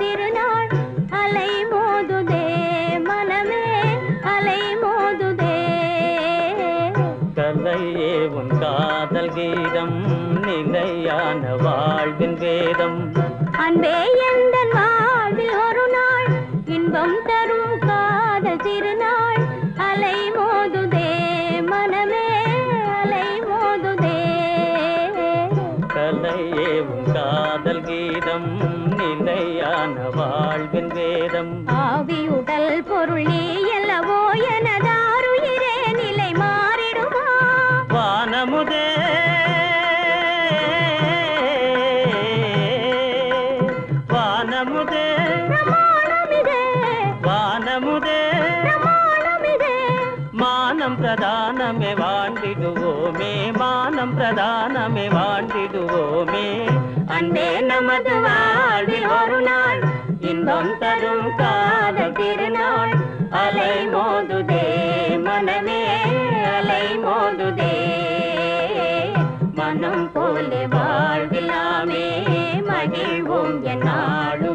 திருநாள் அலை மோதுதே மனமே அலை மோதுதே கலையே உன் காதல் கீதம் நிலையான வாழ்வின் வேதம் அன்பே எந்தன் வாழ்வில் ஒரு நாள் இன்பம் தரும் காதல் திருநாள் அலை மோதுதே மனமே அலை மோதுதே கலையே உன் காதல் கீதம் நிலையான வாழ்வின் வேதம் ஆவியுடல் பொருள் நீ அல்லவோ எனதாருயிரே நிலை மாறிடுமா வானமுதே வானமுதே பிரமாணமிதே வானமுதே பிரமாணமிதே மானம் பிரதானமே வாழ்ந்திடுவோமே மானம் பிரதானமே வாழ்ந்திடுவோமே அன்பே நமது வாழ்வில் ஒரு நாள் இன்பம் தரும் காதல் திருநாள் அலை மோதுதே மனமே அலை மோதுதே மனம் போல வாழ்விலாமே மகிழ்வோம் என் நாளும்